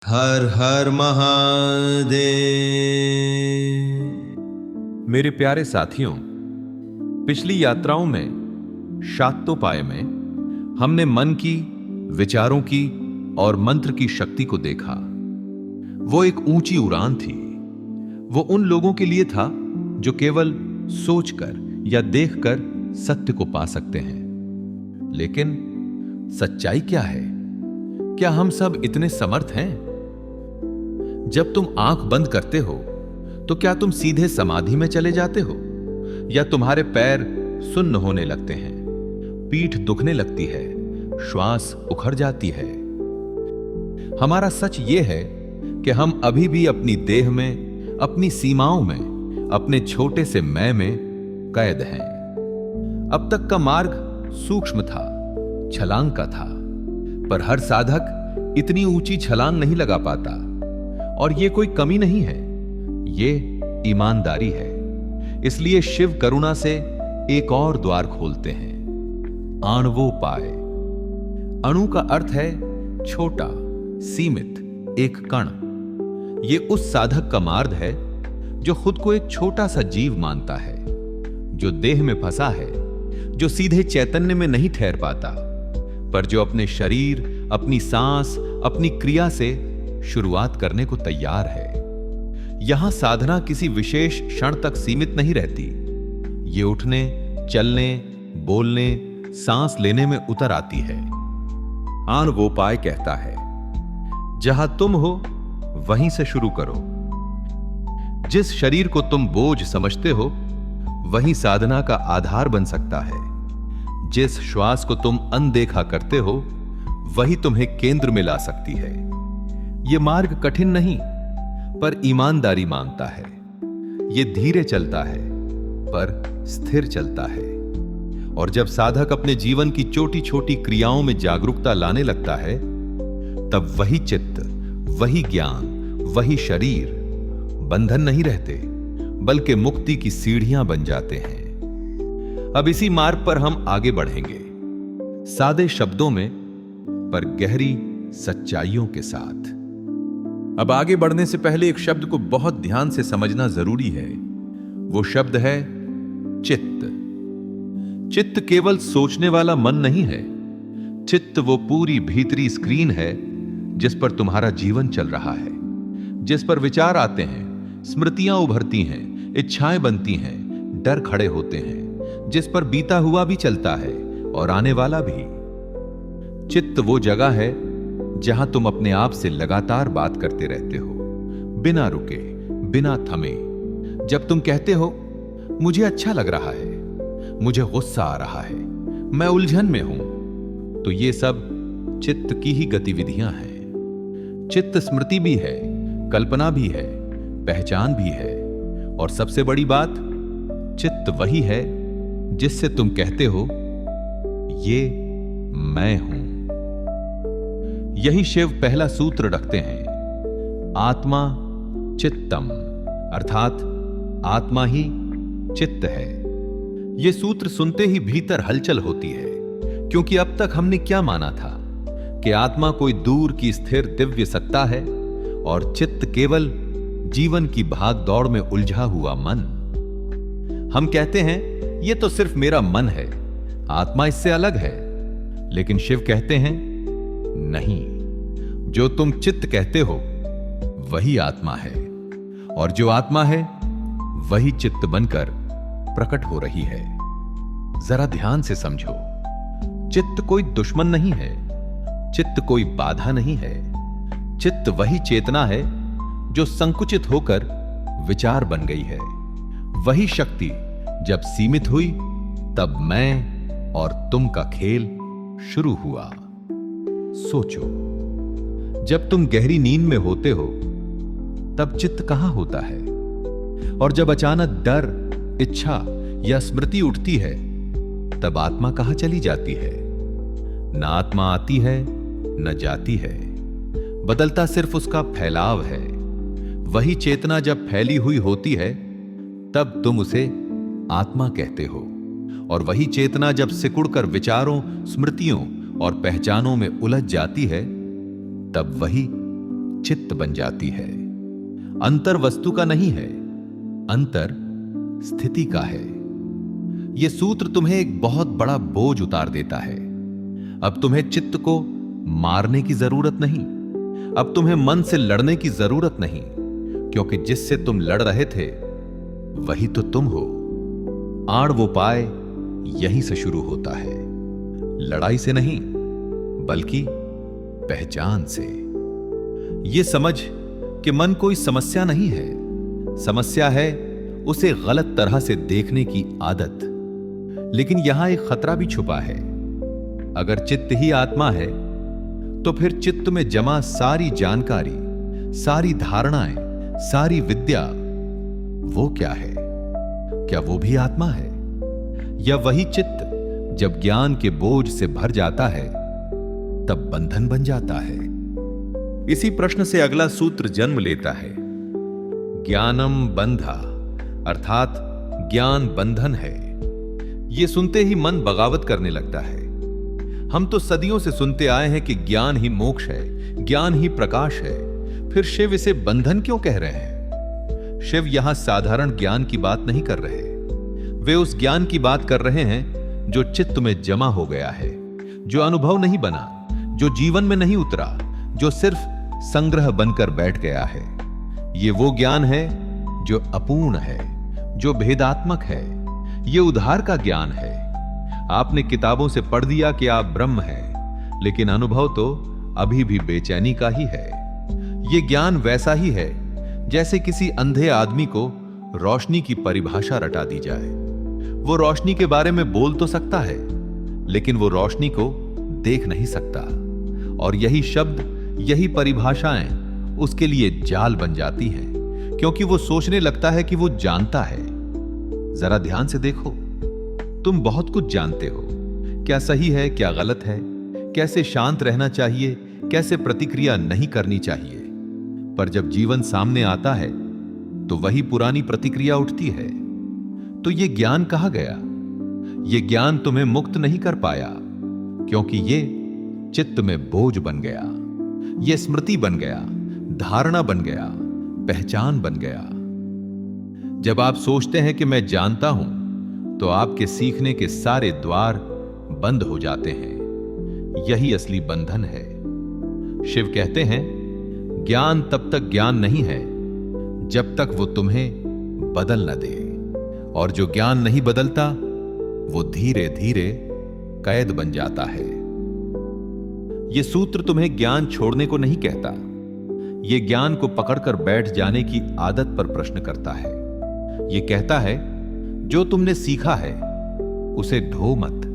हर हर महादेव। मेरे प्यारे साथियों, पिछली यात्राओं में शाक्तोपाय में हमने मन की, विचारों की और मंत्र की शक्ति को देखा। वो एक ऊंची उड़ान थी। वो उन लोगों के लिए था जो केवल सोचकर या देखकर सत्य को पा सकते हैं। लेकिन सच्चाई क्या है? क्या हम सब इतने समर्थ हैं? जब तुम आंख बंद करते हो तो क्या तुम सीधे समाधि में चले जाते हो, या तुम्हारे पैर सुन्न होने लगते हैं, पीठ दुखने लगती है, श्वास उखड़ जाती है? हमारा सच यह है कि हम अभी भी अपनी देह में, अपनी सीमाओं में, अपने छोटे से मैं में कैद हैं। अब तक का मार्ग सूक्ष्म था, छलांग का था, पर हर साधक इतनी ऊंची छलांग नहीं लगा पाता। और यह कोई कमी नहीं है, ये ईमानदारी है। इसलिए शिव करुणा से एक और द्वार खोलते हैं, आणवोपाय। अणु का अर्थ है छोटा, सीमित, एक कण। ये उस साधक का मार्ग है जो खुद को एक छोटा सा जीव मानता है, जो देह में फंसा है, जो सीधे चैतन्य में नहीं ठहर पाता, पर जो अपने शरीर, अपनी सांस, अपनी क्रिया से शुरुआत करने को तैयार है। यहां साधना किसी विशेष क्षण तक सीमित नहीं रहती। ये उठने, चलने, बोलने, सांस लेने में उतर आती है। आणवोपाय कहता है, जहां तुम हो वहीं से शुरू करो। जिस शरीर को तुम बोझ समझते हो वही साधना का आधार बन सकता है। जिस श्वास को तुम अनदेखा करते हो वही तुम्हें केंद्र में ला सकती है। यह मार्ग कठिन नहीं, पर ईमानदारी मांगता है। यह धीरे चलता है, पर स्थिर चलता है। और जब साधक अपने जीवन की छोटी छोटी क्रियाओं में जागरूकता लाने लगता है, तब वही चित्त, वही ज्ञान, वही शरीर बंधन नहीं रहते, बल्कि मुक्ति की सीढ़ियां बन जाते हैं। अब इसी मार्ग पर हम आगे बढ़ेंगे, सादे शब्दों में, पर गहरी सच्चाइयों के साथ। अब आगे बढ़ने से पहले एक शब्द को बहुत ध्यान से समझना जरूरी है। वो शब्द है चित्त। चित्त केवल सोचने वाला मन नहीं है। चित्त वो पूरी भीतरी स्क्रीन है जिस पर तुम्हारा जीवन चल रहा है, जिस पर विचार आते हैं, स्मृतियां उभरती हैं, इच्छाएं बनती हैं, डर खड़े होते हैं, जिस पर बीता हुआ भी चलता है और आने वाला भी। चित्त वो जगह है जहां तुम अपने आप से लगातार बात करते रहते हो, बिना रुके, बिना थमे। जब तुम कहते हो मुझे अच्छा लग रहा है, मुझे गुस्सा आ रहा है, मैं उलझन में हूं, तो ये सब चित्त की ही गतिविधियां हैं। चित्त स्मृति भी है, कल्पना भी है, पहचान भी है, और सबसे बड़ी बात, चित्त वही है जिससे तुम कहते हो ये मैं हूं। यही शिव पहला सूत्र रखते हैं, आत्मा चित्तम, अर्थात आत्मा ही चित्त है। यह सूत्र सुनते ही भीतर हलचल होती है, क्योंकि अब तक हमने क्या माना था कि आत्मा कोई दूर की स्थिर दिव्य सत्ता है और चित्त केवल जीवन की भाग दौड़ में उलझा हुआ मन। हम कहते हैं यह तो सिर्फ मेरा मन है, आत्मा इससे अलग है। लेकिन शिव कहते हैं नहीं, जो तुम चित्त कहते हो वही आत्मा है, और जो आत्मा है वही चित्त बनकर प्रकट हो रही है। जरा ध्यान से समझो, चित्त कोई दुश्मन नहीं है, चित्त कोई बाधा नहीं है। चित्त वही चेतना है जो संकुचित होकर विचार बन गई है। वही शक्ति जब सीमित हुई, तब मैं और तुम का खेल शुरू हुआ। सोचो, जब तुम गहरी नींद में होते हो तब चित्त कहां होता है? और जब अचानक डर, इच्छा या स्मृति उठती है, तब आत्मा कहां चली जाती है? न आत्मा आती है न जाती है, बदलता सिर्फ उसका फैलाव है। वही चेतना जब फैली हुई होती है, तब तुम उसे आत्मा कहते हो, और वही चेतना जब सिकुड़कर विचारों, स्मृतियों और पहचानों में उलझ जाती है, तब वही चित्त बन जाती है। अंतर वस्तु का नहीं है, अंतर स्थिति का है। यह सूत्र तुम्हें एक बहुत बड़ा बोझ उतार देता है। अब तुम्हें चित्त को मारने की जरूरत नहीं, अब तुम्हें मन से लड़ने की जरूरत नहीं, क्योंकि जिससे तुम लड़ रहे थे वही तो तुम हो। आड़ वो पाए यहीं से शुरू होता है, लड़ाई से नहीं बल्कि पहचान से। यह समझ कि मन कोई समस्या नहीं है, समस्या है उसे गलत तरह से देखने की आदत। लेकिन यहां एक खतरा भी छुपा है। अगर चित्त ही आत्मा है तो फिर चित्त में जमा सारी जानकारी, सारी धारणाएं, सारी विद्या, वो क्या है? क्या वो भी आत्मा है? या वही चित्त जब ज्ञान के बोझ से भर जाता है तब बंधन बन जाता है? इसी प्रश्न से अगला सूत्र जन्म लेता है। ज्ञानम बंधा, अर्थात ज्ञान बंधन है। यह सुनते ही मन बगावत करने लगता है। हम तो सदियों से सुनते आए हैं कि ज्ञान ही मोक्ष है, ज्ञान ही प्रकाश है, फिर शिव इसे बंधन क्यों कह रहे हैं? शिव यहां साधारण ज्ञान की बात नहीं कर रहे, वे उस ज्ञान की बात कर रहे हैं जो चित्त में जमा हो गया है, जो अनुभव नहीं बना, जो जीवन में नहीं उतरा, जो सिर्फ संग्रह बनकर बैठ गया है। यह वो ज्ञान है जो अपूर्ण है, जो भेदात्मक है। यह उधार का ज्ञान है। आपने किताबों से पढ़ दिया कि आप ब्रह्म हैं, लेकिन अनुभव तो अभी भी बेचैनी का ही है। यह ज्ञान वैसा ही है जैसे किसी अंधे आदमी को रोशनी की परिभाषा रटा दी जाए। वो रोशनी के बारे में बोल तो सकता है, लेकिन वो रोशनी को देख नहीं सकता। और यही शब्द, यही परिभाषाएं उसके लिए जाल बन जाती हैं, क्योंकि वो सोचने लगता है कि वो जानता है। जरा ध्यान से देखो, तुम बहुत कुछ जानते हो। क्या सही है, क्या गलत है, कैसे शांत रहना चाहिए, कैसे प्रतिक्रिया नहीं करनी चाहिए। पर जब जीवन सामने आता है तो वही पुरानी प्रतिक्रिया उठती है। तो ये ज्ञान कहाँ गया? ये ज्ञान तुम्हें मुक्त नहीं कर पाया, क्योंकि ये चित्त में बोझ बन गया, ये स्मृति बन गया, धारणा बन गया, पहचान बन गया। जब आप सोचते हैं कि मैं जानता हूं, तो आपके सीखने के सारे द्वार बंद हो जाते हैं। यही असली बंधन है। शिव कहते हैं, ज्ञान तब तक ज्ञान नहीं है जब तक वो तुम्हें बदल न दे, और जो ज्ञान नहीं बदलता वो धीरे धीरे कैद बन जाता है। यह सूत्र तुम्हें ज्ञान छोड़ने को नहीं कहता, यह ज्ञान को पकड़कर बैठ जाने की आदत पर प्रश्न करता है। यह कहता है, जो तुमने सीखा है उसे ढो मत,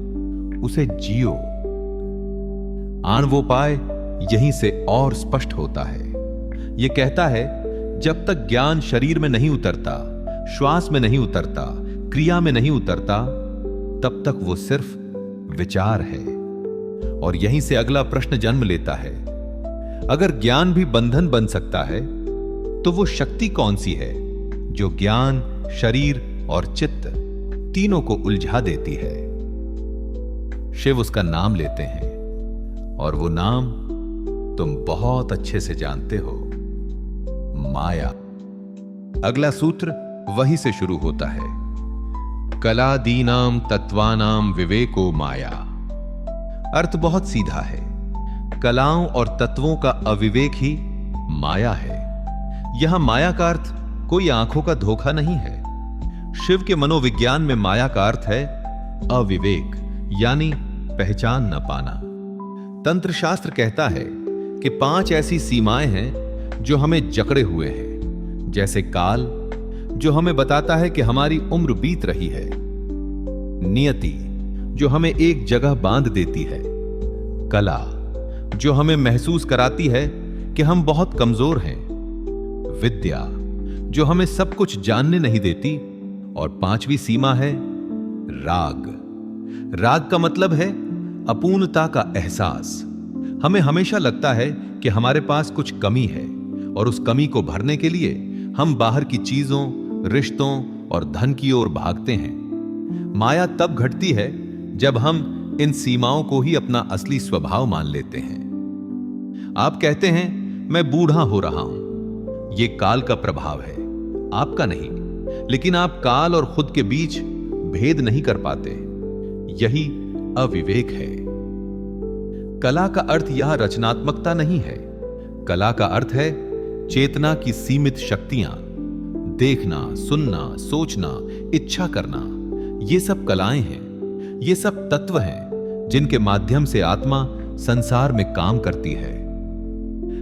उसे जियो। आणवोपाय यहीं से और स्पष्ट होता है। यह कहता है, जब तक ज्ञान शरीर में नहीं उतरता, श्वास में नहीं उतरता, क्रिया में नहीं उतरता, तब तक वो सिर्फ विचार है। और यहीं से अगला प्रश्न जन्म लेता है, अगर ज्ञान भी बंधन बन सकता है तो वो शक्ति कौन सी है जो ज्ञान, शरीर और चित्त तीनों को उलझा देती है? शिव उसका नाम लेते हैं, और वो नाम तुम बहुत अच्छे से जानते हो, माया। अगला सूत्र वही से शुरू होता है। कलादीनाम तत्वानाम विवेको माया। अर्थ बहुत सीधा है। कलाओं और तत्वों का अविवेक ही माया है। यहां माया का अर्थ कोई आंखों का धोखा नहीं है। शिव के मनोविज्ञान में माया का अर्थ है अविवेक, यानी पहचान न पाना। तंत्र शास्त्र कहता है कि 5 ऐसी सीमाएं हैं जो हमें जकड़े हुए हैं, जैसे काल, जो हमें बताता है कि हमारी उम्र बीत रही है, नियति, जो हमें एक जगह बांध देती है, कला, जो हमें महसूस कराती है कि हम बहुत कमजोर हैं, विद्या, जो हमें सब कुछ जानने नहीं देती, और 5वीं सीमा है राग। राग का मतलब है अपूर्णता का एहसास। हमें हमेशा लगता है कि हमारे पास कुछ कमी है, और उस कमी को भरने के लिए हम बाहर की चीजों, रिश्तों और धन की ओर भागते हैं। माया तब घटती है जब हम इन सीमाओं को ही अपना असली स्वभाव मान लेते हैं। आप कहते हैं, मैं बूढ़ा हो रहा हूं। यह काल का प्रभाव है, आपका नहीं। लेकिन आप काल और खुद के बीच भेद नहीं कर पाते। यही अविवेक है। कला का अर्थ यहां रचनात्मकता नहीं है। कला का अर्थ है चेतना की सीमित शक्तियां, देखना, सुनना, सोचना, इच्छा करना। ये सब कलाएं हैं। ये सब तत्व हैं जिनके माध्यम से आत्मा संसार में काम करती है।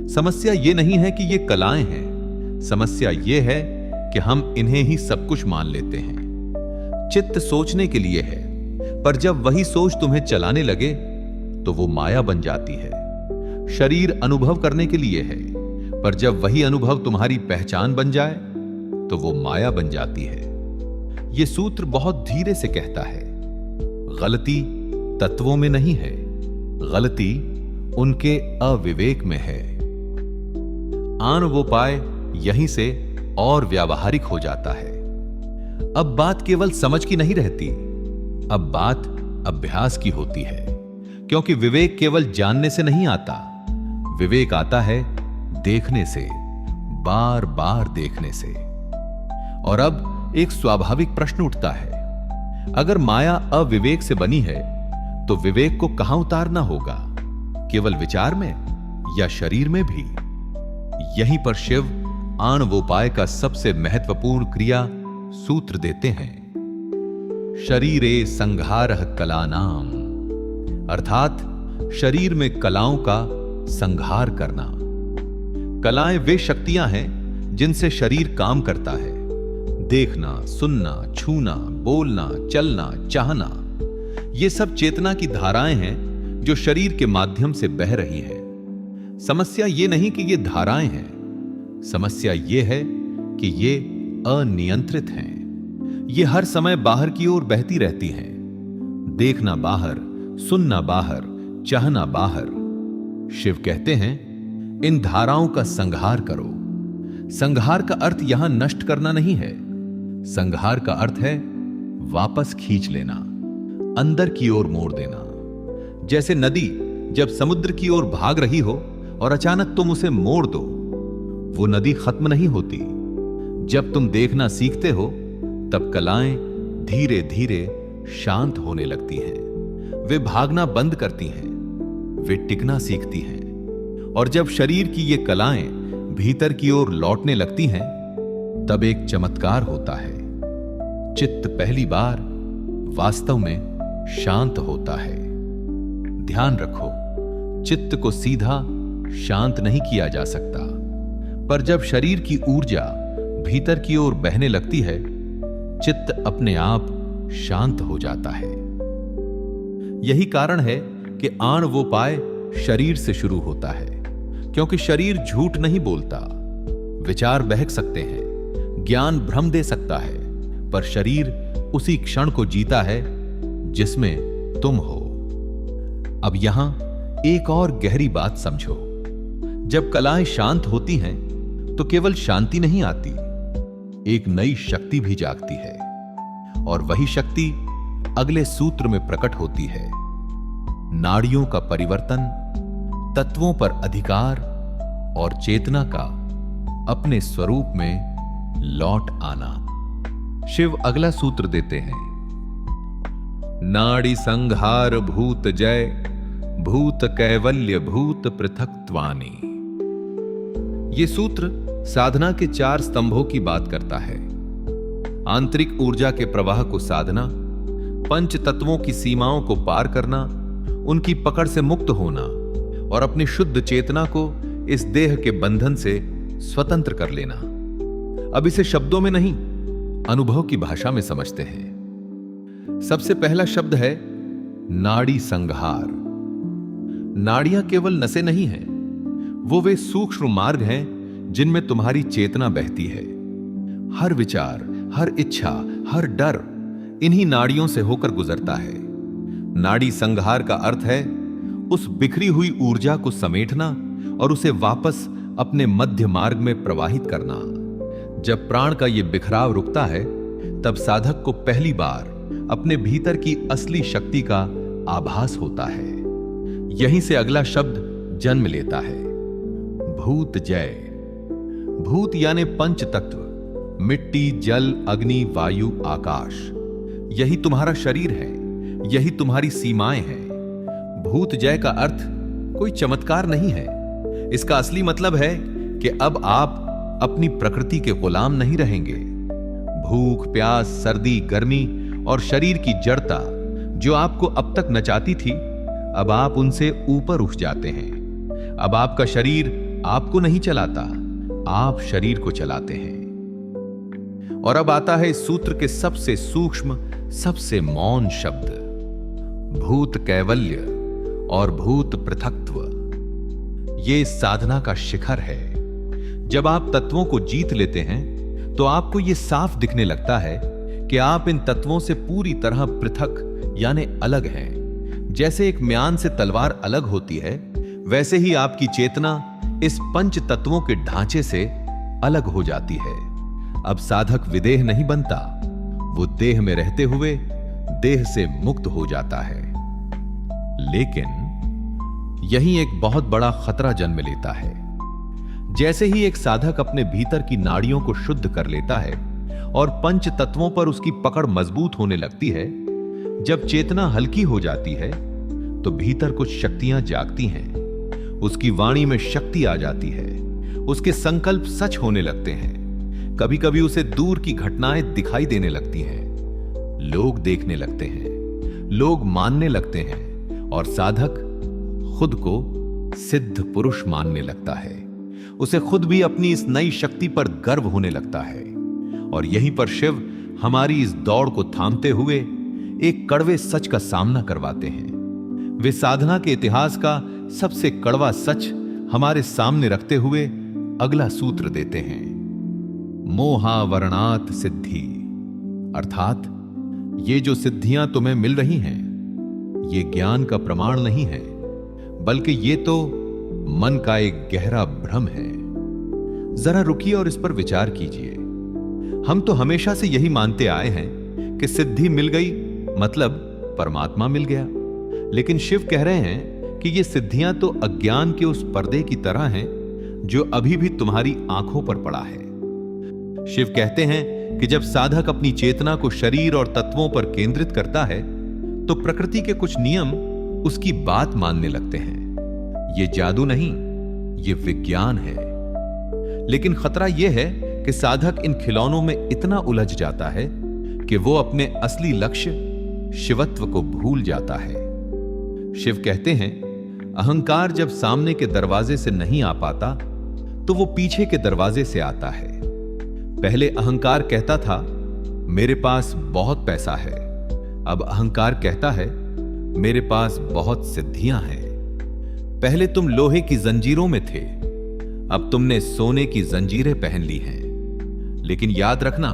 समस्या ये नहीं है कि ये कलाएं हैं। समस्या ये है कि हम इन्हें ही सब कुछ मान लेते हैं। चित्त सोचने के लिए है, पर जब वही सोच तुम्हें चलाने लगे तो वो माया बन जाती है। शरीर अनुभव करने के लिए है, पर जब वही अनुभव तुम्हारी पहचान बन जाए तो वो माया बन जाती है। यह सूत्र बहुत धीरे से कहता है, गलती तत्वों में नहीं है, गलती उनके अविवेक में है। आणवोपाय यहीं से और व्यावहारिक हो जाता है। अब बात केवल समझ की नहीं रहती, अब बात अभ्यास की होती है। क्योंकि विवेक केवल जानने से नहीं आता, विवेक आता है देखने से, बार बार देखने से। और अब एक स्वाभाविक प्रश्न उठता है, अगर माया अविवेक से बनी है तो विवेक को कहां उतारना होगा? केवल विचार में या शरीर में भी? यहीं पर शिव आणवोपाय का सबसे महत्वपूर्ण क्रिया सूत्र देते हैं। शरीरे संघारः कलानाम, अर्थात शरीर में कलाओं का संघार करना। कलाएं वे शक्तियां हैं जिनसे शरीर काम करता है। देखना, सुनना, छूना, बोलना, चलना, चाहना, ये सब चेतना की धाराएं हैं जो शरीर के माध्यम से बह रही हैं। समस्या ये नहीं कि ये धाराएं हैं, समस्या ये है कि ये अनियंत्रित हैं। ये हर समय बाहर की ओर बहती रहती हैं। देखना बाहर, सुनना बाहर, चाहना बाहर। शिव कहते हैं, इन धाराओं का संहार करो। संहार का अर्थ यहां नष्ट करना नहीं है। संहार का अर्थ है वापस खींच लेना, अंदर की ओर मोड़ देना। जैसे नदी जब समुद्र की ओर भाग रही हो और अचानक तुम उसे मोड़ दो, वो नदी खत्म नहीं होती। जब तुम देखना सीखते हो तब कलाएं धीरे धीरे शांत होने लगती हैं। वे भागना बंद करती हैं, वे टिकना सीखती हैं। और जब शरीर की ये कलाएं भीतर की ओर लौटने लगती हैं, तब एक चमत्कार होता है। चित्त पहली बार वास्तव में शांत होता है। ध्यान रखो, चित्त को सीधा शांत नहीं किया जा सकता, पर जब शरीर की ऊर्जा भीतर की ओर बहने लगती है, चित्त अपने आप शांत हो जाता है। यही कारण है कि आणवोपाय शरीर से शुरू होता है, क्योंकि शरीर झूठ नहीं बोलता। विचार बहक सकते हैं, ज्ञान भ्रम दे सकता है, पर शरीर उसी क्षण को जीता है जिसमें तुम हो। अब यहां एक और गहरी बात समझो। जब कलाएं शांत होती हैं तो केवल शांति नहीं आती, एक नई शक्ति भी जागती है। और वही शक्ति अगले सूत्र में प्रकट होती है। नाड़ियों का परिवर्तन, तत्वों पर अधिकार और चेतना का अपने स्वरूप में लौट आना। शिव अगला सूत्र देते हैं, नाड़ी संहार भूत जय, भूत कैवल्य भूत पृथक्त्वानि। ये सूत्र साधना के 4 स्तंभों की बात करता है। आंतरिक ऊर्जा के प्रवाह को साधना, पंच तत्वों की सीमाओं को पार करना, उनकी पकड़ से मुक्त होना और अपनी शुद्ध चेतना को इस देह के बंधन से स्वतंत्र कर लेना। अब इसे शब्दों में नहीं, अनुभव की भाषा में समझते हैं। सबसे पहला शब्द है नाड़ी संहार। नाड़ियां केवल नसें नहीं हैं, वो वे सूक्ष्म मार्ग हैं जिनमें तुम्हारी चेतना बहती है। हर विचार, हर इच्छा, हर डर इन्हीं नाड़ियों से होकर गुजरता है। नाड़ी संहार का अर्थ है उस बिखरी हुई ऊर्जा को समेटना और उसे वापस अपने मध्य मार्ग में प्रवाहित करना। जब प्राण का यह बिखराव रुकता है, तब साधक को पहली बार अपने भीतर की असली शक्ति का आभास होता है। यहीं से अगला शब्द जन्म लेता है, भूत जय। भूत यानी पंच तत्व, मिट्टी, जल, अग्नि, वायु, आकाश। यही तुम्हारा शरीर है, यही तुम्हारी सीमाएं हैं। भूत जय का अर्थ कोई चमत्कार नहीं है। इसका असली मतलब है कि अब आप अपनी प्रकृति के गुलाम नहीं रहेंगे। भूख, प्यास, सर्दी, गर्मी और शरीर की जड़ता जो आपको अब तक नचाती थी, अब आप उनसे ऊपर उठ जाते हैं। अब आपका शरीर आपको नहीं चलाता, आप शरीर को चलाते हैं। और अब आता है इस सूत्र के सबसे सूक्ष्म, सबसे मौन शब्द, भूत कैवल्य और भूत पृथक्त्व। ये साधना का शिखर है। जब आप तत्वों को जीत लेते हैं तो आपको यह साफ दिखने लगता है कि आप इन तत्वों से पूरी तरह पृथक यानी अलग हैं। जैसे एक म्यान से तलवार अलग होती है, वैसे ही आपकी चेतना इस पंच तत्वों के ढांचे से अलग हो जाती है। अब साधक विदेह नहीं बनता, वो देह में रहते हुए देह से मुक्त हो जाता है। लेकिन यही एक बहुत बड़ा खतरा जन्म लेता है। जैसे ही एक साधक अपने भीतर की नाड़ियों को शुद्ध कर लेता है और पंच तत्वों पर उसकी पकड़ मजबूत होने लगती है, जब चेतना हल्की हो जाती है तो भीतर कुछ शक्तियां जागती हैं। उसकी वाणी में शक्ति आ जाती है, उसके संकल्प सच होने लगते हैं। कभी कभी उसे दूर की घटनाएं दिखाई देने लगती हैं। लोग देखने लगते हैं, लोग मानने लगते हैं और साधक खुद को सिद्ध पुरुष मानने लगता है। उसे खुद भी अपनी इस नई शक्ति पर गर्व होने लगता है। और यहीं पर शिव हमारी इस दौड़ को थामते हुए एक कड़वे सच का सामना करवाते हैं। वे साधना के इतिहास का सबसे कड़वा सच हमारे सामने रखते हुए अगला सूत्र देते हैं, मोहावरणात् सिद्धि। अर्थात ये जो सिद्धियां तुम्हें मिल रही हैं, ये ज्ञान का प्रमाण नहीं है, बल्कि ये तो मन का एक गहरा भ्रम है। जरा रुकिए और इस पर विचार कीजिए। हम तो हमेशा से यही मानते आए हैं कि सिद्धि मिल गई मतलब परमात्मा मिल गया। लेकिन शिव कह रहे हैं कि ये सिद्धियां तो अज्ञान के उस पर्दे की तरह हैं जो अभी भी तुम्हारी आंखों पर पड़ा है। शिव कहते हैं कि जब साधक अपनी चेतना को शरीर और तत्वों पर केंद्रित करता है तो प्रकृति के कुछ नियम उसकी बात मानने लगते हैं। ये जादू नहीं, ये विज्ञान है। लेकिन खतरा यह है कि साधक इन खिलौनों में इतना उलझ जाता है कि वो अपने असली लक्ष्य शिवत्व को भूल जाता है। शिव कहते हैं, अहंकार जब सामने के दरवाजे से नहीं आ पाता तो वो पीछे के दरवाजे से आता है। पहले अहंकार कहता था मेरे पास बहुत पैसा है, अब अहंकार कहता है मेरे पास बहुत सिद्धियां हैं। पहले तुम लोहे की जंजीरों में थे, अब तुमने सोने की जंजीरें पहन ली हैं। लेकिन याद रखना,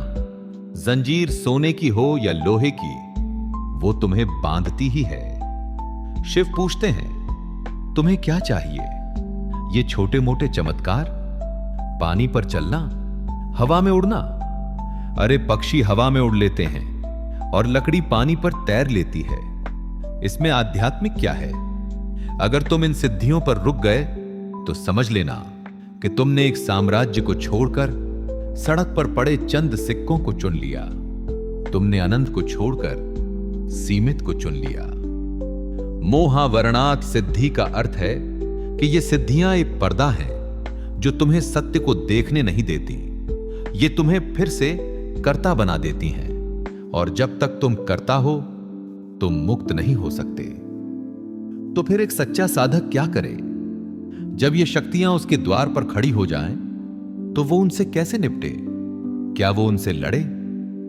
जंजीर सोने की हो या लोहे की, वो तुम्हें बांधती ही है। शिव पूछते हैं, तुम्हें क्या चाहिए? ये छोटे मोटे चमत्कार, पानी पर चलना, हवा में उड़ना? अरे पक्षी हवा में उड़ लेते हैं और लकड़ी पानी पर तैर लेती है। इसमें आध्यात्मिक क्या है? अगर तुम इन सिद्धियों पर रुक गए तो समझ लेना कि तुमने एक साम्राज्य को छोड़कर सड़क पर पड़े चंद सिक्कों को चुन लिया। तुमने अनंत को छोड़कर सीमित को चुन लिया। मोहावरणात् सिद्धि का अर्थ है कि ये सिद्धियां एक पर्दा है जो तुम्हें सत्य को देखने नहीं देती। ये तुम्हें फिर से कर्ता बना देती हैं, और जब तक तुम कर्ता हो तुम मुक्त नहीं हो सकते। तो फिर एक सच्चा साधक क्या करे? जब ये शक्तियां उसके द्वार पर खड़ी हो जाएं, तो वो उनसे कैसे निपटे? क्या वो उनसे लड़े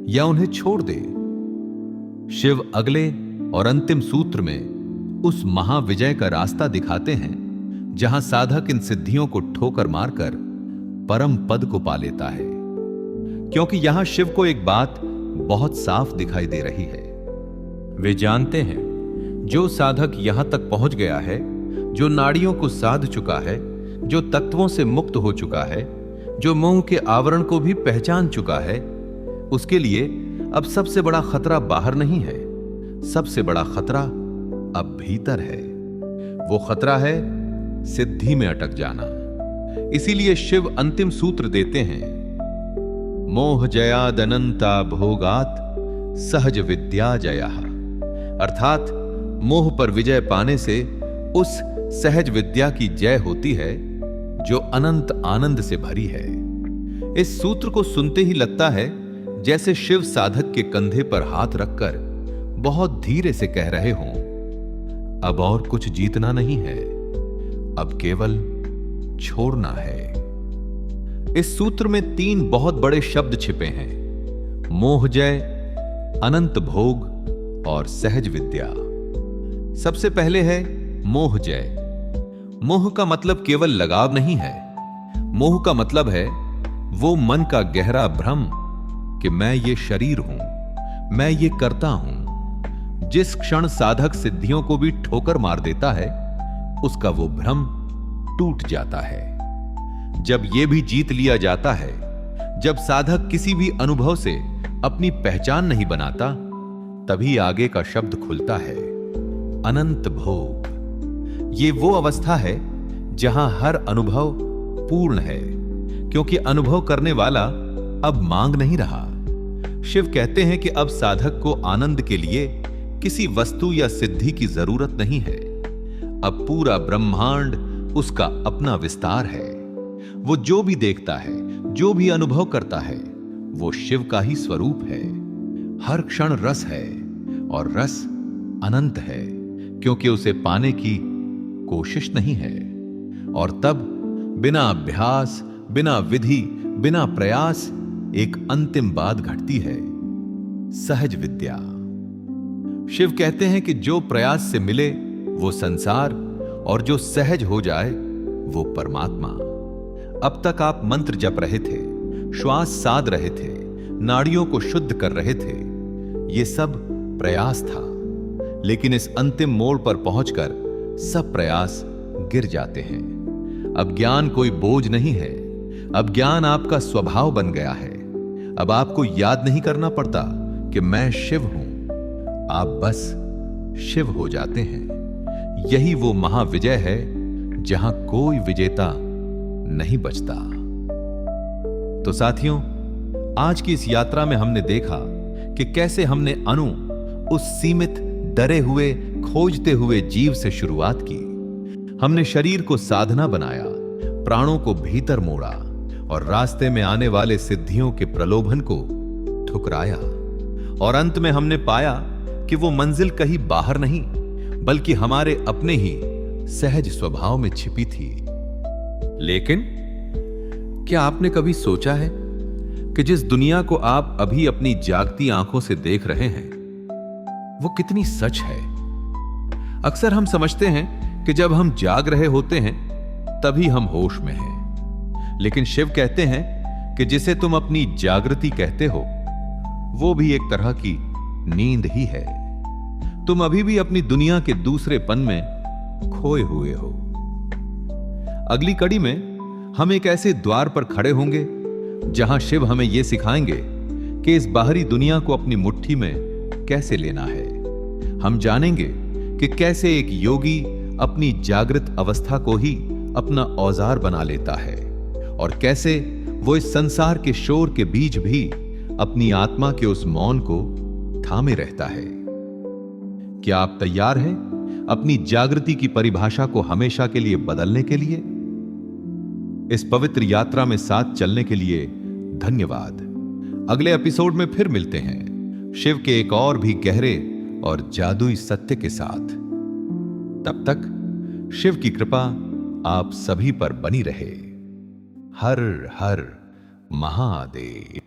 या उन्हें छोड़ दे? शिव अगले और अंतिम सूत्र में उस महाविजय का रास्ता दिखाते हैं जहां साधक इन सिद्धियों को ठोकर मारकर परम पद को पा लेता है। क्योंकि यहां शिव को एक बात बहुत साफ दिखाई दे रही है। वे जानते हैं जो साधक यहां तक पहुंच गया है, जो नाड़ियों को साध चुका है, जो तत्वों से मुक्त हो चुका है, जो मोह के आवरण को भी पहचान चुका है, उसके लिए अब सबसे बड़ा खतरा बाहर नहीं है, सबसे बड़ा खतरा अब भीतर है। वो खतरा है सिद्धि में अटक जाना। इसीलिए शिव अंतिम सूत्र देते हैं, मोह जयादनंता भोगात सहज विद्या जया। अर्थात मोह पर विजय पाने से उस सहज विद्या की जय होती है जो अनंत आनंद से भरी है। इस सूत्र को सुनते ही लगता है जैसे शिव साधक के कंधे पर हाथ रखकर बहुत धीरे से कह रहे हों, अब और कुछ जीतना नहीं है, अब केवल छोड़ना है। इस सूत्र में 3 बहुत बड़े शब्द छिपे हैं, मोह जय, अनंत भोग और सहज विद्या। सबसे पहले है मोह जय। मोह का मतलब केवल लगाव नहीं है। मोह का मतलब है वो मन का गहरा भ्रम कि मैं ये शरीर हूं, मैं ये करता हूं। जिस क्षण साधक सिद्धियों को भी ठोकर मार देता है, उसका वो भ्रम टूट जाता है। जब ये भी जीत लिया जाता है, जब साधक किसी भी अनुभव से अपनी पहचान नहीं बनाता, तभी आगे का शब्द खुलता है, अनंत भोग। ये वो अवस्था है जहां हर अनुभव पूर्ण है, क्योंकि अनुभव करने वाला अब मांग नहीं रहा। शिव कहते हैं कि अब साधक को आनंद के लिए किसी वस्तु या सिद्धि की जरूरत नहीं है। अब पूरा ब्रह्मांड उसका अपना विस्तार है। वो जो भी देखता है, जो भी अनुभव करता है, वो शिव का ही स्वरूप है। हर क्षण रस है और रस अनंत है, क्योंकि उसे पाने की कोशिश नहीं है। और तब बिना अभ्यास, बिना विधि, बिना प्रयास एक अंतिम बात घटती है, सहज विद्या। शिव कहते हैं कि जो प्रयास से मिले वो संसार, और जो सहज हो जाए वो परमात्मा। अब तक आप मंत्र जप रहे थे, श्वास साध रहे थे, नाड़ियों को शुद्ध कर रहे थे, ये सब प्रयास था। लेकिन इस अंतिम मोड़ पर पहुंचकर सब प्रयास गिर जाते हैं। अब ज्ञान कोई बोझ नहीं है। अब ज्ञान आपका स्वभाव बन गया है। अब आपको याद नहीं करना पड़ता कि मैं शिव हूं। आप बस शिव हो जाते हैं। यही वो महाविजय है जहां कोई विजेता नहीं बचता। तो साथियों, आज की इस यात्रा में हमने देखा कि कैसे हमने अनु, उस सीमित, डरे हुए, खोजते हुए जीव से शुरुआत की। हमने शरीर को साधना बनाया, प्राणों को भीतर मोड़ा और रास्ते में आने वाले सिद्धियों के प्रलोभन को ठुकराया। और अंत में हमने पाया कि वो मंजिल कहीं बाहर नहीं, बल्कि हमारे अपने ही सहज स्वभाव में छिपी थी। लेकिन क्या आपने कभी सोचा है कि जिस दुनिया को आप अभी अपनी जागती आंखों से देख रहे हैं, वो कितनी सच है? अक्सर हम समझते हैं कि जब हम जाग रहे होते हैं तभी हम होश में हैं। लेकिन शिव कहते हैं कि जिसे तुम अपनी जागृति कहते हो, वो भी एक तरह की नींद ही है। तुम अभी भी अपनी दुनिया के दूसरे पन में खोए हुए हो। अगली कड़ी में हम एक ऐसे द्वार पर खड़े होंगे जहां शिव हमें यह सिखाएंगे कि इस बाहरी दुनिया को अपनी मुट्ठी में कैसे लेना है। हम जानेंगे कि कैसे एक योगी अपनी जागृत अवस्था को ही अपना औजार बना लेता है, और कैसे वो इस संसार के शोर के बीच भी अपनी आत्मा के उस मौन को थामे रहता है। क्या आप तैयार हैं अपनी जागृति की परिभाषा को हमेशा के लिए बदलने के लिए? इस पवित्र यात्रा में साथ चलने के लिए धन्यवाद। अगले एपिसोड में फिर मिलते हैं शिव के एक और भी गहरे और जादुई सत्य के साथ। तब तक शिव की कृपा आप सभी पर बनी रहे। हर हर महादेव।